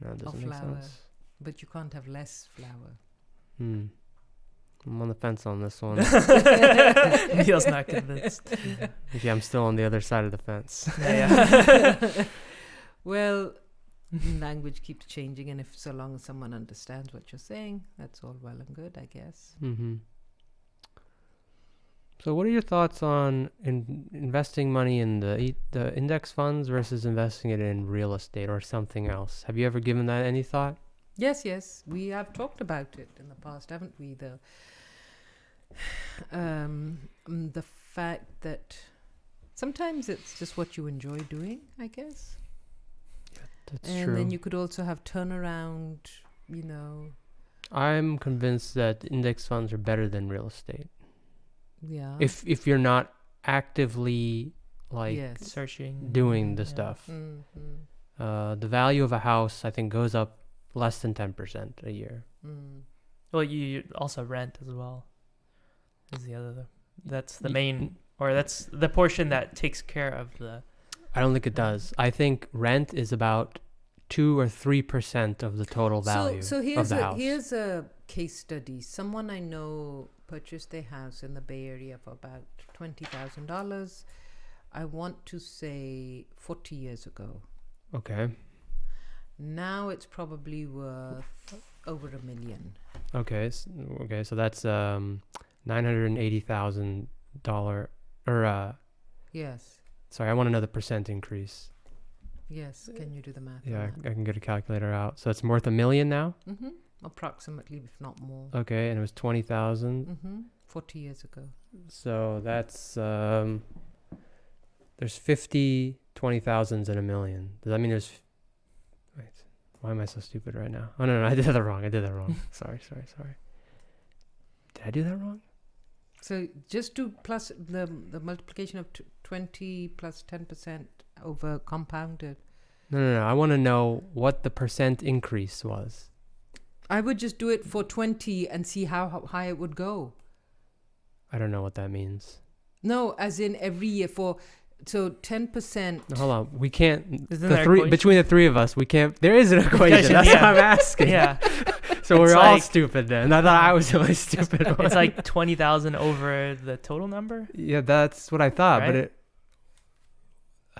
no, it doesn't of make flour. sense. but you can't have less flour. I'm on the fence on this one. Neil's not convinced. Yeah, I'm still on the other side of the fence. Yeah. Well, language keeps changing, and if so long as someone understands what you're saying, that's all well and good, I guess. So, what are your thoughts on investing money in the index funds versus investing it in real estate or something else? Have you ever given that any thought? Yes, we have talked about it in the past, haven't we? The fact that sometimes it's just what you enjoy doing, I guess. That's And true. then you could also have turnaround, I'm convinced that index funds are better than real estate. yeah. If you're not actively yes. Searching. doing the Yeah. stuff. Mm-hmm. The value of a house, I think, goes up less than 10% a year. Well, you also rent as well. Is the other? That's the Y- main, or that's the portion that takes care of the. I don't think it does. I think rent is about 2 or 3% of the total value So of here's the house. here's a case study. Someone I know purchased a house in the Bay Area for about $20,000. I want to say 40 years ago. Okay. Now it's probably worth over $1 million. Okay. So that's $980,000 or Yes. sorry, I want to know the percent increase. Yes. Can you do the math? Yeah, on that? I can get a calculator out. So it's worth $1 million now. Mm-hmm. Approximately, if not more. Okay, and it was 20,000. Mm-hmm. 40 years ago. So that's there's 50 20,000s and $1 million. Does that mean there's wait, why am I so stupid right now? Oh no, I did that wrong. Sorry. Did I do that wrong? So just to plus the multiplication of 20 plus 10% over compounded. No. I want to know what the percent increase was. I would just do it for 20 and see how high it would go. I don't know what that means. No, as in every year so 10%. No, hold on. We can't Isn't there equation? between the three of us, we can't there is an equation. That's Yeah. what I'm asking. Yeah. So we're It's all like- stupid then. I thought I was the only stupid one. It's like 20,000 over the total number. Yeah, that's what I thought, but Right?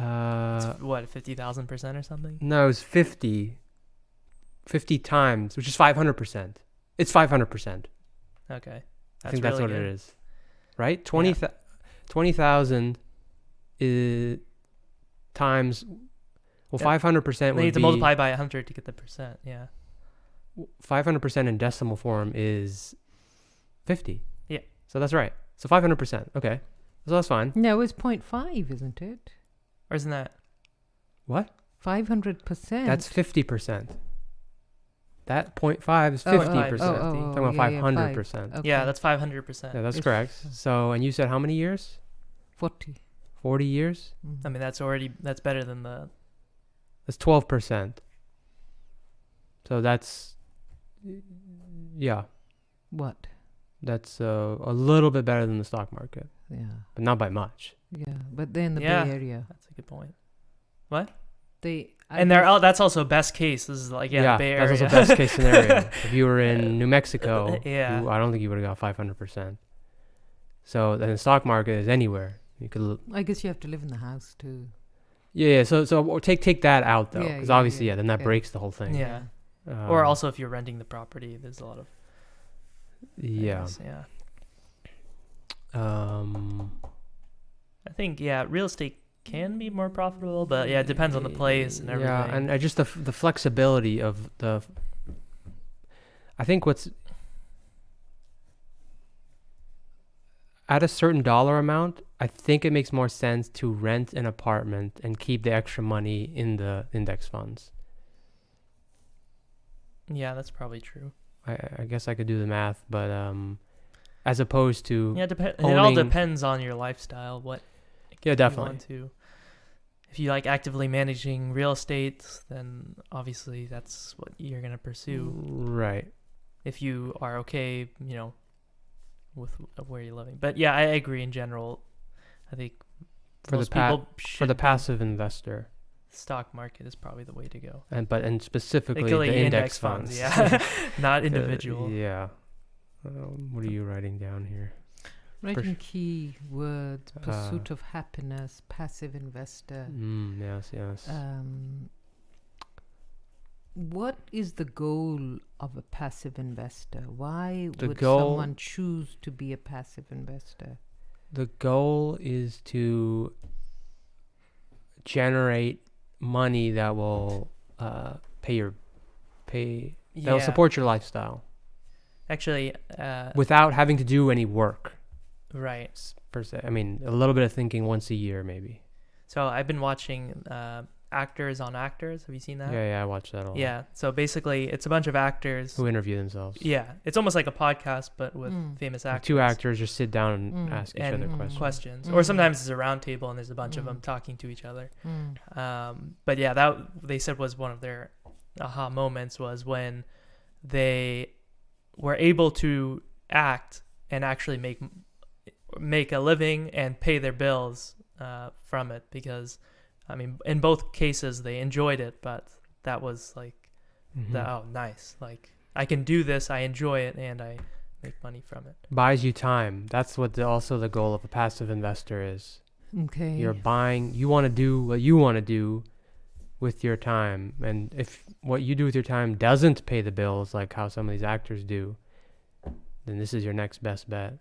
It's what, 50,000% or something? No, it was 50 times, which is 500%. It's 500%. Okay. I think that's really what good. it is. Right? 20,000 is times, well, Yeah. 500% They would need to be, multiply by 100 to get the percent. Yeah. 500% in decimal form is 50. Yeah. So that's right. So 500%. Okay. So that's fine. No, it's 0.5, isn't it? Or isn't that? What? 500%. That's 50%. That 0.5 is 50%. Oh, Talking about 500%. Okay. Yeah, that's 500%. Yeah, that's It's correct. So, and you said how many years? 40. 40 years? Mhm. I mean, that's better than the. That's 12%. So that's, yeah, What? that's a little bit better than the stock market, Yeah. but not by much. Yeah. But they're in the Yeah. Bay Area. That's a good point. I And guess- that's also best case. This is like, the Bay Area. that's also best case scenario. If you were in New Mexico, Yeah. I don't think you would have got 500%. So then the stock market is anywhere. You could, I guess you have to live in the house too. yeah. So take that out though, Yeah, because yeah, obviously, yeah, then that yeah. breaks the whole thing. Yeah. Um, Or also if you're renting the property, there's a lot of. yeah. things, Yeah. Um, I think, real estate can be more profitable, but it depends on the place and everything. Yeah, and just the flexibility of the. I think what's at a certain dollar amount, I think it makes more sense to rent an apartment and keep the extra money in the index funds. Yeah, that's probably true. I guess I could do the math, but as opposed to Yeah, it all owning- depends on your lifestyle. What Yeah, you definitely. want to. If you like actively managing real estate, then obviously that's what you're gonna pursue. Right. If you are okay, with where you're living. But yeah, I agree in general. I think For the most pa- people For should the passive investor, stock market is probably the way to go. and specifically Particularly the index funds. yeah, not individual. Yeah. What are you writing down here? Writing key words, Uh, pursuit of happiness, passive investor. Yes. What is the goal of a passive investor? Why The would goal- someone choose to be a passive investor? The goal is to generate money that will that'll Yeah. support your lifestyle Actually, without having to do any work right. per se. I mean, a little bit of thinking once a year maybe. So I've been watching Actors on Actors. Have you seen that? Yeah, I watched that a lot. Yeah. So basically, it's a bunch of actors. Who interview themselves. Yeah, it's almost like a podcast, but with famous Like actors. two actors just sit down and Mm. ask each and other questions. Or sometimes it's a round table and there's a bunch of Mm. them talking to each other. Mm. But yeah, that they said was one of their aha moments was when they were able to act and actually make a living and pay their bills from it, because I mean in both cases they enjoyed it, but that was like Mhm. nice, like I can do this, I enjoy it, and I make money from it. Buys you time. That's what also the goal of a passive investor is. Okay. You want to do what you want to do with your time, and if what you do with your time doesn't pay the bills like how some of these actors do, then this is your next best bet.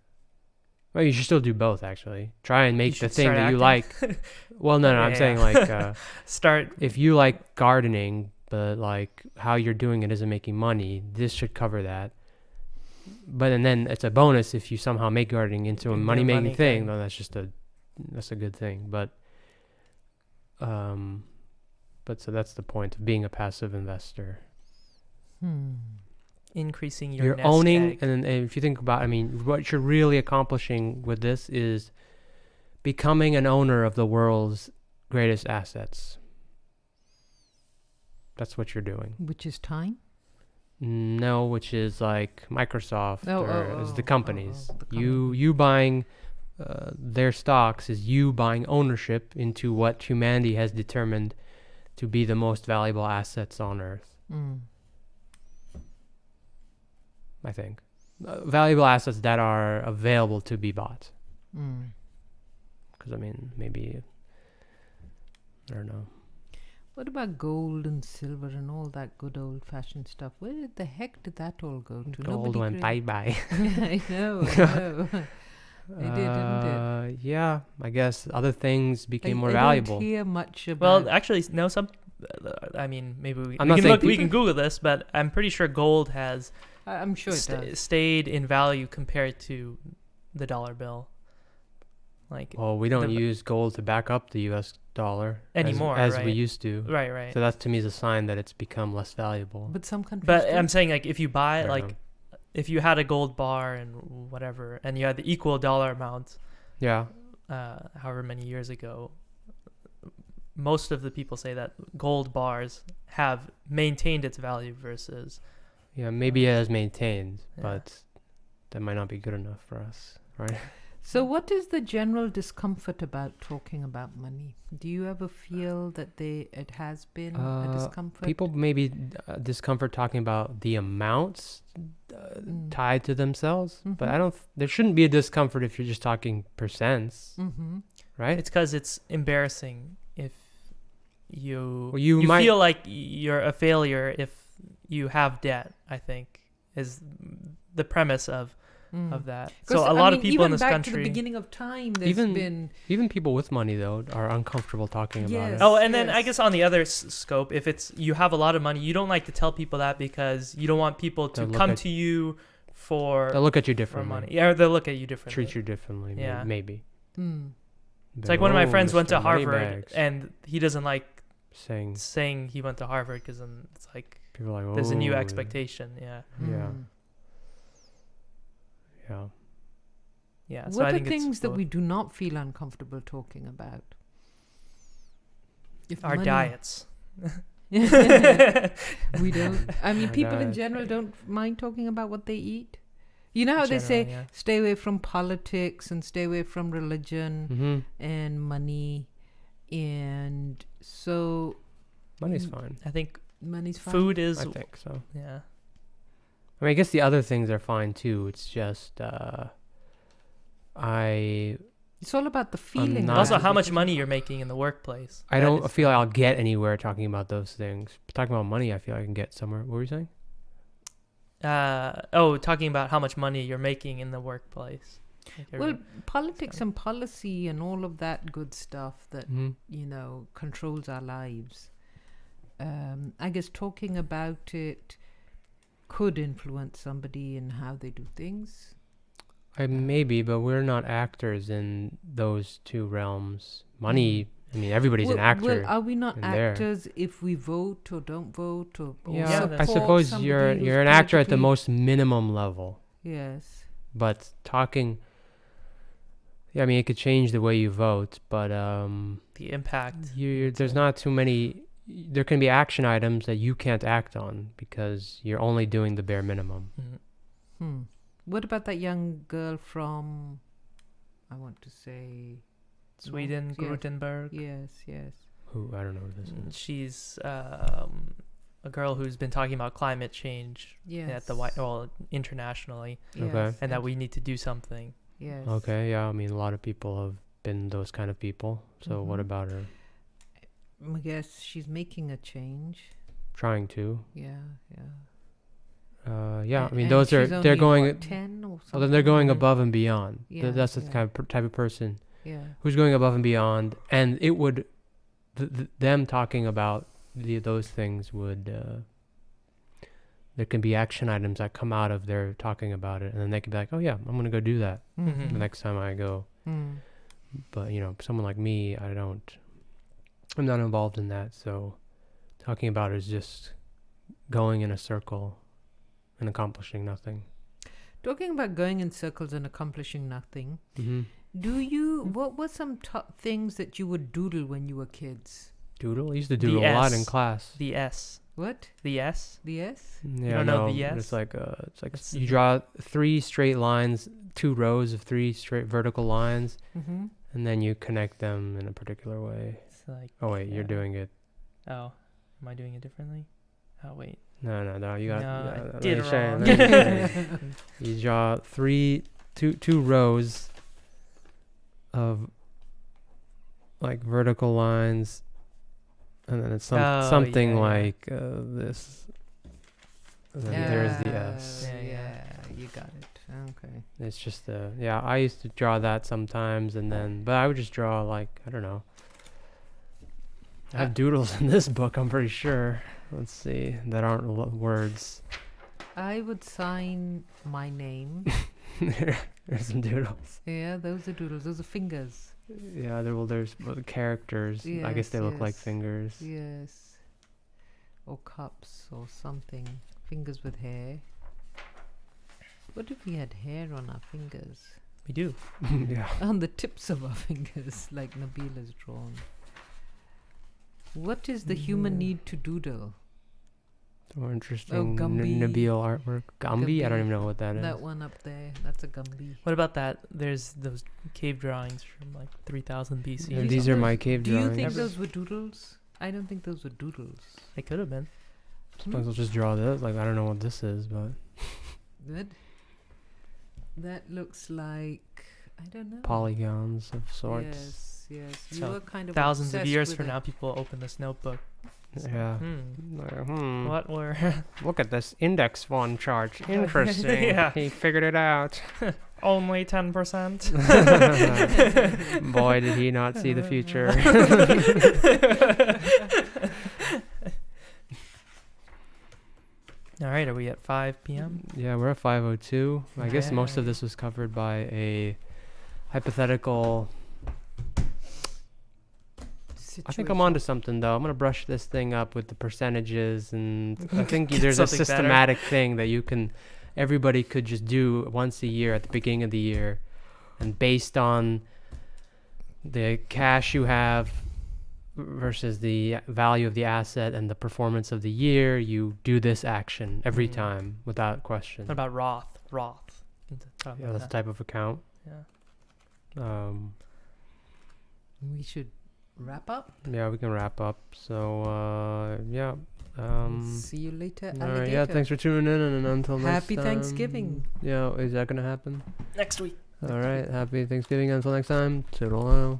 Well, you should still do both, actually. Try and make the should thing start that you acting. like. Well, no, I'm Yeah. saying like Start if you like gardening, but like how you're doing it isn't making money, this should cover that. But and then it's a bonus if you somehow make gardening into a Into a money-making money thing. thing. Then that's a good thing. But so that's the point of being a passive investor. increasing your You're nest owning, egg. and if you think about, I mean, what you're really accomplishing with this is becoming an owner of the world's greatest assets. That's what you're doing. Which is time? No, which is like Microsoft is the companies. the You buying their stocks is you buying ownership into what humanity has determined to be the most valuable assets on Earth. Mm. I think valuable assets that are available to be bought. Mm. Because I mean, maybe I don't know. What about gold and silver and all that good old-fashioned stuff? Where the heck did that all go to? Gold went bye-bye. I know. It did, didn't it? Yeah, I guess other things became more I valuable. don't hear much about... Well, actually, no. I mean, maybe we I'm can not saying look. We can Google this, but I'm pretty sure gold has I'm sure it does. stayed in value compared to the dollar bill. Like Well, we don't use gold to back up the U.S. dollar anymore, as right? we used to. Right. So that to me is a sign that it's become less valuable. But some countries But do. I'm saying, like, if you buy, I don't like, know. if you had a gold bar and whatever, and you had the equal dollar amount, Yeah. however many years ago, most of the people say that gold bars have maintained its value versus. Yeah, maybe it has maintained, Yeah. but that might not be good enough for us, right? So what is the general discomfort about talking about money? Do you ever feel that it has been a discomfort? People maybe discomfort talking about the amounts tied to themselves, but I don't. There shouldn't be a discomfort if you're just talking percents, right? It's because it's embarrassing if you might feel like you're a failure if you have debt. I think is the premise of that. So a lot of people in this even back country. to the beginning of time, there's been even people with money though are uncomfortable talking about it. Oh, and then I guess on the other scope, if it's you have a lot of money, you don't like to tell people that because you don't want people to come to you for. They'll look at you for differently. money. Yeah, or they'll look at you differently. Treat you differently. Yeah. Maybe. It's like one of my friends went to Mr. Harvard, Moneybags. and he doesn't like saying he went to Harvard because then it's like people are like, there's a new expectation. Yeah. Yeah. So what I are think things it's that we do not feel uncomfortable talking about? If our money- diets. We don't. I mean, Our people in diet. general don't mind talking about what they eat. You know how they say, yeah. stay away from politics and stay away from religion and money. And so... Money's fine. I think money's fine. food is. I think so. Yeah. I mean, I guess the other things are fine too. It's just It's all about the feeling. not- Also, of how it, much isn't money it? you're making in the workplace. I That don't is- feel like I'll get anywhere talking about those things. Talking about money, I feel I can get somewhere. What were you saying? Talking about how much money you're making in the workplace. Like Well, politics and policy and all of that good stuff that, controls our lives. I guess talking about it could influence somebody in how they do things. Maybe, but we're not actors in those two realms. Money, I mean, everybody's an actor. Well, are we not in there. actors if we vote or don't vote or Yeah, I support suppose somebody you're who's an actor at the politically- most minimum level. Yes. But talking, I mean, it could change the way you vote, but the impact. there's not too many. There can be action items that you can't act on because you're only doing the bare minimum. What about that young girl from, I want to say... Sweden, Yes. Gothenburg. Yes. Who, I don't know who this is. She's a girl who's been talking about climate change Yes. at the internationally, Okay. and that we need to do something. Yes. Okay, yeah, I mean, a lot of people have been those kind of people. So what about her? I guess she's making a change. Trying to. Yeah. I mean, And those she's they're only, going. what, 10 or something. Well, then they're going Mhm. above and beyond. Yeah, That's the yeah. kind of type of person Yeah. who's going above and beyond, and it would them talking about those things would there can be action items that come out of their talking about it, and then they can be like, oh yeah, I'm gonna go do that Mhm. the next time I go. Mm. But someone like me, I'm not involved in that, so talking about it is just going in a circle and accomplishing nothing. Talking about going in circles and accomplishing nothing, Mm-hmm. what were some top things that you would doodle when you were kids? Doodle? I used to doodle a lot in S. class. The S. What? The S. The S? Yeah, don't know no, the but S? it's like It's you draw 3 straight lines, 2 rows of 3 straight vertical lines, Mm-hmm. and then you connect them in a particular way. It's like. Oh wait, you're doing it. Oh, am I doing it differently? Oh wait. No, you got. No, I let did me show you, wrong. let me show you. You draw 2 rows of like vertical lines, and then it's Oh, something yeah, yeah. like this. And then there's the S. Yeah, you got it. Okay. It's just I used to draw that sometimes, and then, but I would just draw like, I don't know. I have doodles in this book, I'm pretty sure. Let's see, that aren't words. I would sign my name. There's some doodles. Yeah, those are doodles. Those are fingers. Yeah, there's characters. I guess they look like Yes. fingers. Yes. Or cups or something. Fingers with hair. What if we had hair on our fingers? We do. Yeah. On the tips of our fingers, like Nabila's drawn. What is the human need to doodle? More interesting. Oh, Gumby. Nabil artwork. Gumby? I don't even know what that is. That one up there, that's a Gumby. What about that? There's those cave drawings from like 3000 BC. Yeah, or these something. are my cave Do you drawings. think those were doodles? I don't think those were doodles. They could have been. Suppose I'll just draw this. Like, I don't know what this is, but Good. That looks like, I don't know. polygons of sorts. Yes, yes. You So were kind of Thousands of obsessed years with from it. now, people will open this notebook. Yeah. What were... Look at this index fund chart. Interesting. Yeah. He figured it out. Only 10%. Boy, did he not see the future. All right, are we at 5 p.m.? Yeah, we're at 5:02. I guess most of Okay. this was covered by a hypothetical. I think I'm onto something though. I'm gonna brush this thing up with the percentages, and I think Get there's a something better. systematic thing that everybody could just do once a year at the beginning of the year, and based on the cash you have versus the value of the asset and the performance of the year, you do this action every time without question. What about Roth? Yeah, that's a type of account. Yeah. We should wrap up. Yeah, we can wrap up. So, yeah. See you later, All right, alligator. yeah, thanks for tuning in, and until next Happy time. Thanksgiving. Yeah, is that gonna happen? Next week. All right, happy Thanksgiving. Until next time. Toodaloo.